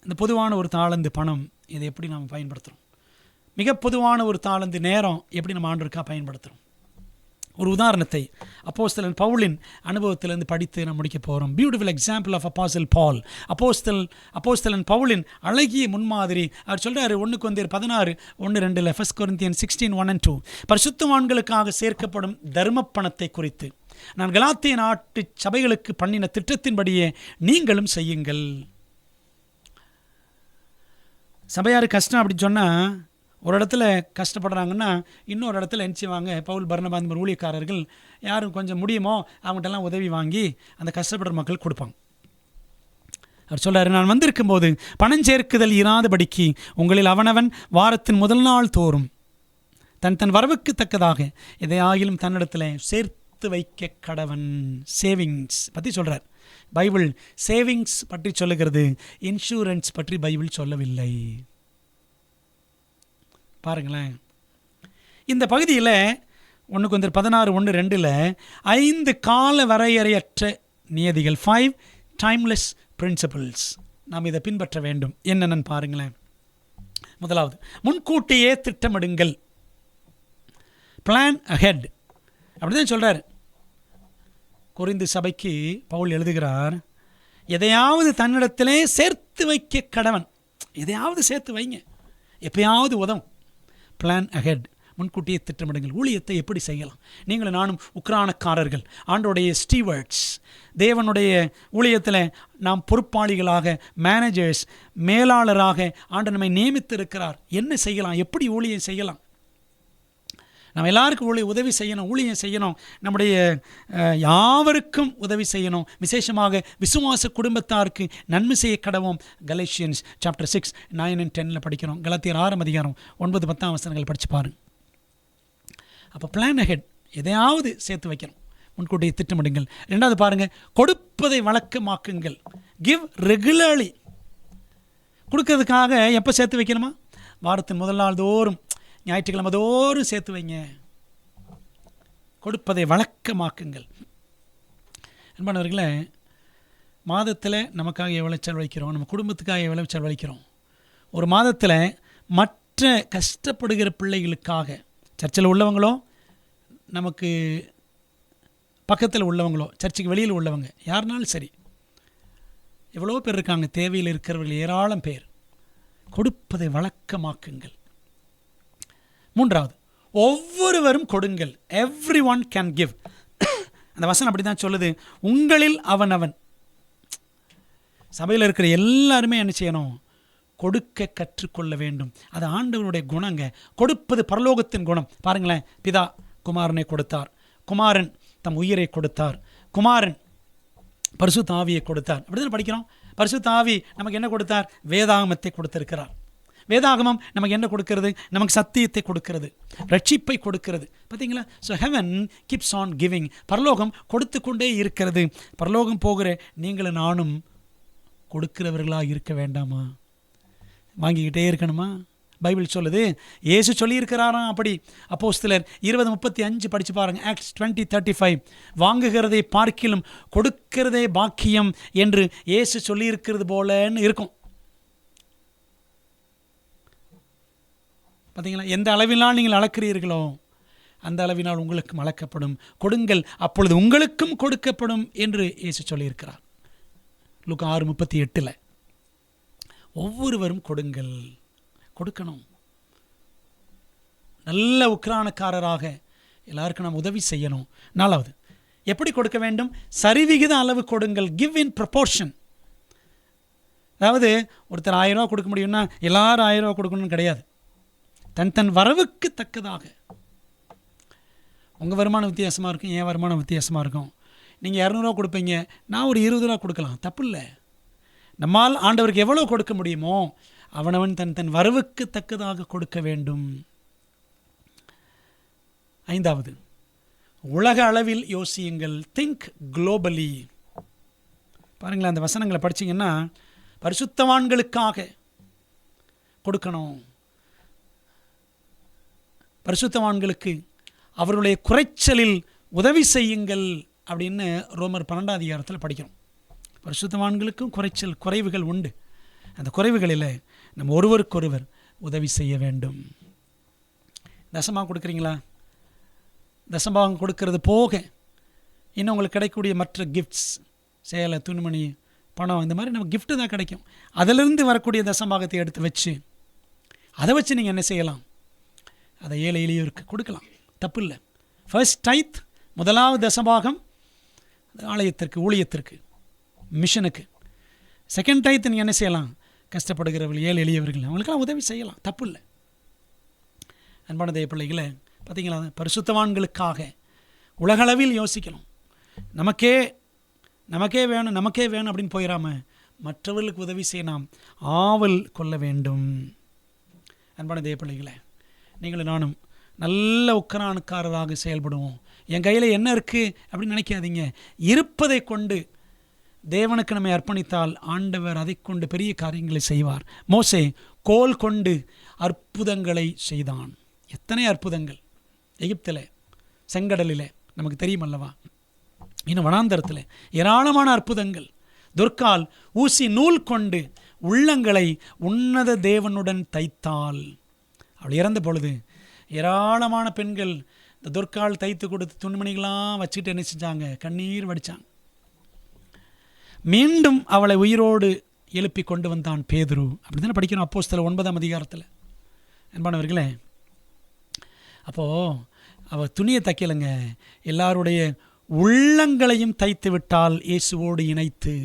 இந்த பொதுவான ஒரு தாளந்து பணம், இதை எப்படி நாம் பயன்படுத்துகிறோம்? மிக பொதுவான ஒரு தாளந்து நேரம், எப்படி நம்ம ஆண்டவருக்காக பயன்படுத்துகிறோம்? ஒரு உதாரணத்தை அப்போஸ்தலன் பவுலின் அனுபவத்திலிருந்து படித்து நாம் முடிக்க போகிறோம். பியூட்டிஃபுல் எக்ஸாம்பிள் ஆஃப் அப்பாஸ்டல் பால். அப்போஸ்தலன் பவுலின் அழகிய முன்மாதிரி. அவர் சொல்கிறார் 1 கொரிந்தியர் 16, 1-2, 1 Corinthians 16:1-2, பரிசுத்தவான்களுக்காக சேர்க்கப்படும் தர்ம பணத்தை குறித்து நான் கலாத்திய நாட்டு சபைகளுக்கு பண்ணின திட்டத்தின்படியே நீங்களும் செய்யுங்கள். சபையார் கஷ்டம் அப்படின்னு சொன்னால், ஒரு இடத்துல கஷ்டப்படுறாங்கன்னா இன்னொரு இடத்துல நினச்சிவாங்க, பவுல் பர்னபா ஊழியக்காரர்கள் யாரும் கொஞ்சம் முடியுமோ அவங்கள்ட்டெல்லாம் உதவி வாங்கி அந்த கஷ்டப்படுற மக்கள் கொடுப்பாங்க. அவர் சொல்கிறார், நான் வந்திருக்கும் போது பணம் சேர்க்குதல் இராதபடிக்கு உங்களில் அவனவன் வாரத்தின் முதல் நாள் தோறும் தன் வரவுக்கு தக்கதாக எதையாகிலும் தன்னிடத்தில் சேர்த்து வைக்க கடவன். சேவிங்ஸ் பற்றி சொல்கிறார். பைபிள் சேவிங்ஸ் பற்றி சொல்லுகிறது, இன்சூரன்ஸ் பற்றி பைபிள் சொல்லவில்லை. பாருங்களேன், இந்த பகுதியில் 1 கொரிந்தியர் 16, 1-2 5 கால வரையறையற்ற நியதிகள், 5 டைம்லெஸ் பிரின்சிபிள்ஸ். நாம் இதை பின்பற்ற வேண்டும். என்னென்னு பாருங்களேன். முதலாவது, முன்கூட்டியே திட்டமிடுங்கள். பிளான் அஹெட் அப்படிதான் சொல்கிறார். கொரிந்து சபைக்கு பவுல் எழுதுகிறார், எதையாவது தன்னிடத்திலே சேர்த்து வைக்க கடவன். எதையாவது சேர்த்து வைங்க, எப்பயாவது உதவும். பிளான் அஹெட், முன்கூட்டியே திட்டமிடுங்கள். ஊழியத்தை எப்படி செய்யலாம்? நீங்களும் நானும் உக்ரானக்காரர்கள், ஆண்டோடைய ஸ்டீவர்ட்ஸ். தேவனுடைய ஊழியத்தில் நாம் பொறுப்பாளிகளாக, மேனேஜர்ஸ், மேலாளராக ஆண்டு நம்மை நியமித்து இருக்கிறார். என்ன செய்யலாம்? எப்படி ஊழியம் செய்யலாம்? நம்ம எல்லாருக்கும் உதவி செய்யணும், ஊழியம் செய்யணும், நம்முடைய யாவருக்கும் உதவி செய்யணும். விசேஷமாக விசுவாச குடும்பத்தாருக்கு நன்மை செய்ய கடவோம். கலேஷியன்ஸ் சாப்டர் 6, 9 and 10 படிக்கிறோம். கலாத்தியர் 6 அதிகாரம் 9, 10 வசனங்கள் படித்து பாருங்க. அப்போ பிளான் அஹெட், எதையாவது சேர்த்து வைக்கணும், முன்கூட்டியே திட்டமிடுங்கள். 2வது பாருங்கள், கொடுப்பதை வழக்கமாக்குங்கள். Give regularly. கொடுக்கறதுக்காக எப்போ சேர்த்து வைக்கணுமா? வாரத்தின் முதல் நாள் தோறும், ஞாயிற்றுக்கிழமை தோறும் சேர்த்து வைங்க. கொடுப்பதை வழக்கமாக்குங்கள். அன்பானவர்களே, மாதத்தில் நமக்காக எவ்வளோ செலவழிக்கிறோம், நம்ம குடும்பத்துக்காக எவ்வளோ செலவழிக்கிறோம்? ஒரு மாதத்தில் மற்ற கஷ்டப்படுகிற பிள்ளைகளுக்காக, சர்ச்சில் உள்ளவங்களோ, நமக்கு பக்கத்தில் உள்ளவங்களோ, சர்ச்சுக்கு வெளியில் உள்ளவங்க, யாருனாலும் சரி, எவ்வளோ பேர் இருக்காங்க, தேவையில் இருக்கிறவர்கள் ஏராளம் பேர். கொடுப்பதை வழக்கமாக்குங்கள். 3வது, ஒவ்வொருவரும் கொடுங்கள். Every one can give. அந்த வசனம் அப்படி தான் சொல்லுது. உங்களில் அவனவன், சபையில் இருக்கிற எல்லாருமே என்ன செய்யணும்? கொடுக்க கற்றுக்கொள்ள வேண்டும். அது ஆண்டவனுடைய குணங்க. கொடுப்பது பரலோகத்தின் குணம். பாருங்களேன், பிதா குமாரனை கொடுத்தார், குமாரன் தம் உயிரை கொடுத்தார், குமாரன் பரிசுத்த ஆவியை கொடுத்தார். அப்படி தான் படிக்கிறோம். பரிசுத்த ஆவி நமக்கு என்ன கொடுத்தார்? வேதாகமத்தை கொடுத்திருக்கிறார். வேதாகமம் நமக்கு என்ன கொடுக்கிறது? நமக்கு சத்தியத்தை கொடுக்கிறது, ரட்சிப்பை கொடுக்கிறது. பார்த்தீங்களா? So heaven keeps on giving. பரலோகம் கொடுத்து கொண்டே இருக்கிறது. பரலோகம் போகிற நீங்களும் நானும் கொடுக்கிறவர்களாக இருக்க வேண்டாமா? வாங்கிக்கிட்டே இருக்கணுமா? பைபிள் சொல்லுது. இயேசு சொல்லியிருக்கிறாராம் அப்படி. அப்போஸ்தலர் 20:35 படித்து பாருங்கள். ஆக்ட்ஸ் 20:35. வாங்குகிறதை பார்க்கிலும் கொடுக்கிறதே பாக்கியம் என்று இயேசு சொல்லியிருக்கிறது போலன்னு இருக்கும். பார்த்தீங்களா? எந்த அளவினால் நீங்கள் அளக்கிறீர்களோ அந்த அளவினால் உங்களுக்கும் அளக்கப்படும். கொடுங்கள், அப்பொழுது உங்களுக்கும் கொடுக்கப்படும் என்று இயேசு சொல்லியிருக்கிறார். லூக்கா 6:38. ஒவ்வொருவரும் கொடுங்கள், கொடுக்கணும். நல்ல உக்ரானக்காரராக எல்லாருக்கும் நாம் உதவி செய்யணும். 4வது, எப்படி கொடுக்க வேண்டும்? சரிவிகித அளவு கொடுங்கள். Give in proportion. அதாவது ஒருத்தர் 1000 ரூபா கொடுக்க முடியும்னா எல்லாரும் 1000 ரூபா கொடுக்கணும்னு கிடையாது. தன் வரவுக்கு தக்கதாக. உங்கள் வருமானம் வித்தியாசமாக இருக்கும், என் வருமானம் வித்தியாசமாக இருக்கும். நீங்கள் 200 ரூபா கொடுப்பீங்க, நான் ஒரு 20 ரூபா கொடுக்கலாம், தப்பு இல்லை. நம்மால் ஆண்டவருக்கு எவ்வளோ கொடுக்க முடியுமோ அவனவன் தன் வரவுக்கு தக்கதாக கொடுக்க வேண்டும். 5வது, உலக அளவில் யோசியுங்கள். Think globally. பாருங்களேன், அந்த வசனங்களை படிச்சிங்கன்னா பரிசுத்தவான்களுக்காக கொடுக்கணும். பரிசுத்தவான்களுக்கு அவர்களுடைய குறைச்சலில் உதவி செய்யுங்கள் அப்படின்னு ரோமர் 12 படிக்கிறோம். பரிசுத்தவான்களுக்கும் குறைவுகள் உண்டு. அந்த குறைவுகளில் நம்ம ஒருவருக்கொருவர் உதவி செய்ய வேண்டும். தசமாக கொடுக்குறீங்களா? தசமாகம் கொடுக்கறது போக இன்னும் உங்களுக்கு கிடைக்கக்கூடிய மற்ற கிஃப்ட்ஸ், சேலை, துணிமணி, பணம், இந்த மாதிரி நம்ம கிஃப்ட்டு தான் கிடைக்கும். அதிலிருந்து வரக்கூடிய தசமாகத்தை எடுத்து வச்சு அதை வச்சு நீங்கள் என்ன செய்யலாம்? அதை ஏழை எளியோருக்கு கொடுக்கலாம், தப்பு இல்லை. ஃபர்ஸ்ட் டைத், முதலாவது தசபாகம் ஆலயத்திற்கு, ஊழியத்திற்கு, மிஷனுக்கு. செகண்ட் டைத் நீங்கள் என்ன செய்யலாம்? கஷ்டப்படுகிறவர்கள், ஏழை எளியவர்கள், அவங்களுக்கெல்லாம் உதவி செய்யலாம், தப்பு இல்லை. அன்பான தேவ பிள்ளைகளை, பார்த்தீங்களா? பரிசுத்தவான்களுக்காக உலகளவில் யோசிக்கணும். நமக்கே வேணும் அப்படின்னு போயிடாமல் மற்றவர்களுக்கு உதவி செய்ய நாம் ஆவல் கொள்ள வேண்டும். அன்பான தேவ பிள்ளைகளை, நீங்களும் நானும் நல்ல உக்கரானுக்காரராக செயல்படுவோம். என் கையில் என்ன இருக்குது அப்படின்னு நினைக்காதீங்க. இருப்பதை கொண்டு தேவனுக்கு நம்மை அர்ப்பணித்தால் ஆண்டவர் அதை கொண்டு பெரிய காரியங்களை செய்வார். மோசே கோல் கொண்டு அற்புதங்களை செய்தான். எத்தனை அற்புதங்கள்! எகிப்தில், செங்கடலில், நமக்கு தெரியும் அல்லவா? இன்னும் வனாந்தரத்தில் ஏராளமான அற்புதங்கள். துர்கால் ஊசி நூல் கொண்டு உள்ளங்களை உன்னத தேவனுடன் தைத்தாள். அவள் இறந்த பொழுது ஏராளமான பெண்கள் இந்த துர்கால் தைத்து கொடுத்து துணிமணிகளாம் வச்சுட்டு என்ன செஞ்சாங்க? கண்ணீர் வடித்தாங்க. மீண்டும் அவளை உயிரோடு எழுப்பி கொண்டு வந்தான் பேதுரு. அப்படி தானே படிக்கணும் அப்போஸ்தலர் 9 அன்பானவர்களே, அப்போது அவள் துணியை தைக்கலைங்க, எல்லாருடைய உள்ளங்களையும் தைத்து விட்டால் இயேசுவோடு இணைத்து.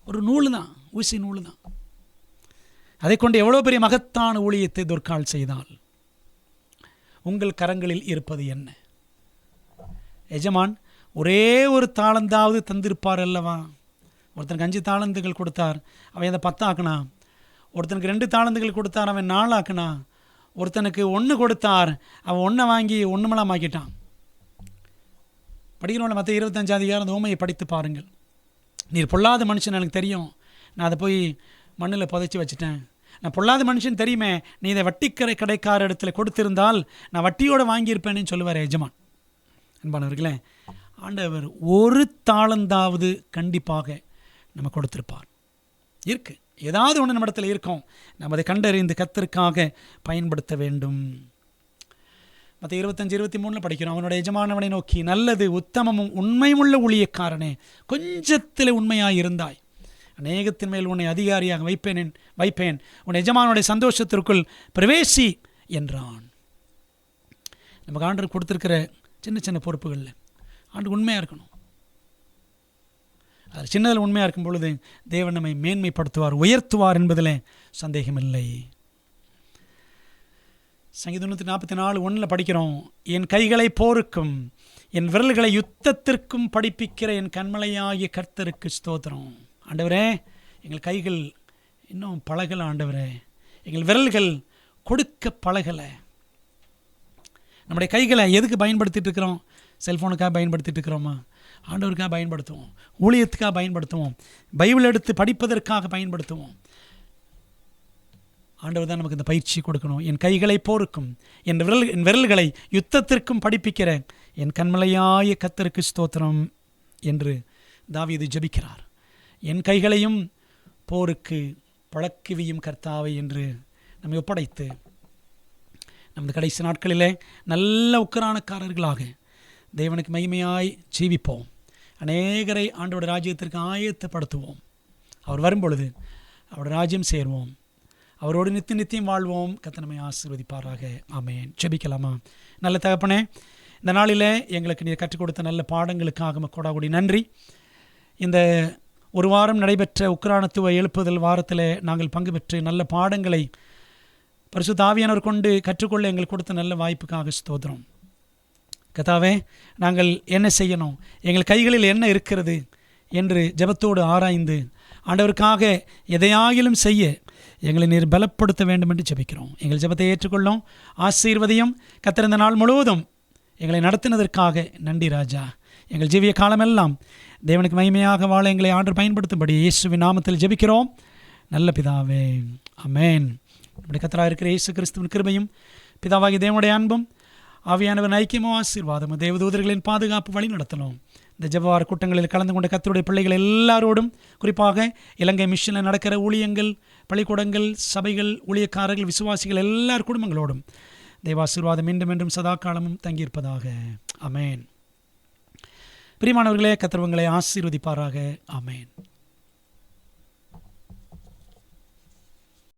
ஒரு நூல் தான், ஊசி நூல் தான். அதை கொண்டு எவ்வளோ பெரிய மகத்தான ஊழியத்தை துர்கால் செய்தால். உங்கள் கரங்களில் இருப்பது என்ன? எஜமான் ஒரே ஒரு தாளந்தாவது தந்திருப்பார் அல்லவா? ஒருத்தனுக்கு 5 தாளந்துகள் கொடுத்தார், அவன் அதை 10 ஆக்கினா. ஒருத்தனுக்கு 2 தாளந்துகள் கொடுத்தார், அவன் 4 ஆக்கினா. ஒருத்தனுக்கு 1 கொடுத்தார், அவன் 1 வாங்கி 1 ஆக்கிட்டான். படிக்கிறவங்கள மற்ற 25 அந்த ஊமையை படித்து பாருங்கள். நீர் பொல்லாத மனுஷன், எனக்கு தெரியும், நான் அதை போய் மண்ணில் புதைச்சி வச்சுட்டேன். நான் பொல்லாத மனுஷன் தெரியுமே, நீ இதை வட்டிக்கரை கடைக்கார இடத்துல கொடுத்திருந்தால் நான் வட்டியோடு வாங்கியிருப்பேன்னு சொல்லுவார் எஜமான். அன்பானவர்களே, ஆண்டவர் ஒரு தாளந்தாவது கண்டிப்பாக நம்ம கொடுத்திருப்பார். இருக்கு, ஏதாவது ஒன்று நம்ம இடத்துல இருக்கும். நம்ம அதை கண்டறிந்து கர்த்தருக்காக பயன்படுத்த வேண்டும். மற்ற 25-23 படிக்கிறோம். அவனுடைய எஜமானவனை நோக்கி, நல்லது உத்தமமும் உண்மையுள்ள ஊழியக்காரனே, கொஞ்சத்தில் உண்மையாக இருந்தாய், அநேகத்தின் மேல் உன்னை அதிகாரியாக வைப்பேன், உன் எஜமானுடைய சந்தோஷத்திற்குள் பிரவேசி என்றான். நமக்கு ஆண்டவர் கொடுத்துருக்கிற சின்ன சின்ன பொறுப்புகளில் ஆண்டு உண்மையாக இருக்கணும். அது சின்னதில் உண்மையாக இருக்கும் பொழுது தேவன் நம்மை மேன்மைப்படுத்துவார், உயர்த்துவார் என்பதில் சந்தேகமில்லை. சங்கீதம் 144:1 படிக்கிறோம், என் கைகளை போருக்கும் என் விரல்களை யுத்தத்திற்கும் படிப்பிக்கிற என் கண்மலையாகிய கர்த்தருக்கு ஸ்தோத்திரம். ஆண்டவரே, எங்கள் கைகள் இன்னும் பழகலை. ஆண்டவரே, எங்கள் விரல்கள் கொடுக்க பழகலை. நம்முடைய கைகளை எதுக்கு பயன்படுத்திட்டு இருக்கிறோம்? செல்ஃபோனுக்காக பயன்படுத்திட்டு இருக்கிறோமா? ஆண்டவருக்காக பயன்படுத்துவோம், ஊழியத்துக்காக பயன்படுத்துவோம், பைபிள் எடுத்து படிப்பதற்காக பயன்படுத்துவோம். ஆண்டவர் தான் நமக்கு இந்த பயிற்சி கொடுக்கணும். என் கைகளை போருக்கும், என் விரல்களை யுத்தத்திற்கும் படிப்பிக்கிற என் கண்மலையாய கர்த்தருக்கு ஸ்தோத்திரம் என்று தாவீது ஜெபிக்கிறார். என் கைகளையும் போருக்கு பழக்குவியும் கர்த்தாவை என்று நம்மை ஒப்படைத்து நமது கடைசி நாட்களிலே நல்ல உக்கரானக்காரர்களாக தேவனுக்கு மகிமையாய் ஜீவிப்போம். அநேகரை ஆண்டோட ராஜ்யத்திற்கு ஆயத்தப்படுத்துவோம். அவர் வரும்பொழுது அவருடைய ராஜ்யம் சேர்வோம். அவரோடு நித்தியம் வாழ்வோம். கர்த்தர் நம்மை ஆசீர்வதிப்பாராக. ஆமென். ஜெபிக்கலாமா? நல்ல தகப்பனே, இந்த நாளிலே எங்களுக்கு நீர் கற்றுக் கொடுத்த நல்ல பாடங்களுக்காக கொடாகுடி நன்றி. இந்த ஒரு வாரம் நடைபெற்ற உக்கிரானத்துவ எழுப்புதல் வாரத்தில் நாங்கள் பங்கு பெற்று நல்ல பாடங்களை பரிசுத்த ஆவியானவர் கொண்டு கற்றுக்கொள்ள எங்களுக்கு கொடுத்த நல்ல வாய்ப்புக்காக ஸ்தோத்திரம். கர்த்தாவே, நாங்கள் என்ன செய்யணும், எங்கள் கைகளில் என்ன இருக்கிறது என்று ஜெபத்தோடு ஆராய்ந்து ஆண்டவருக்காக எதையாகிலும் செய்ய எங்களை நீர் பலப்படுத்த வேண்டும் என்று ஜெபிக்கிறோம். எங்கள் ஜெபத்தை ஏற்றுக்கொள்ளும், ஆசீர்வதியும். கர்த்தர் இந்த நாள் முழுவதும் எங்களை நடத்தினதற்காக நன்றி ராஜா. எங்கள் ஜீவிய காலமெல்லாம் தேவனுக்கு மகிமையாக வாழ எங்களை ஆண்டு பயன்படுத்தும்படி இயேசுவின் நாமத்தில் ஜெபிக்கிறோம் நல்ல பிதாவே. ஆமென். நம்முடைய கர்த்தராக இருக்கிற இயேசு கிறிஸ்துவின் கிருபையும் பிதாவாகிய தேவனுடைய அன்பும் ஆவியானவரின் ஐக்கியமும் ஆசீர்வாதமும் தேவதூதர்களின் பாதுகாப்பு வழி நடத்தணும். இந்த ஜெபவார கூட்டங்களில் கலந்து கொண்ட கர்த்தருடைய பிள்ளைகள் எல்லாரோடும், குறிப்பாக இலங்கை மிஷனில் நடக்கிற ஊழியங்கள், பள்ளிக்கூடங்கள், சபைகள், ஊழியக்காரர்கள், விசுவாசிகள் எல்லார் குடும்பங்களோடும் தேவாசீர்வாதம் மீண்டும் என்றும் சதா காலமும் தங்கியிருப்பதாக. ஆமென். பிரியமானவர்களே, கர்த்தர் உங்களை ஆசீர்வதிப்பாராக. ஆமென்.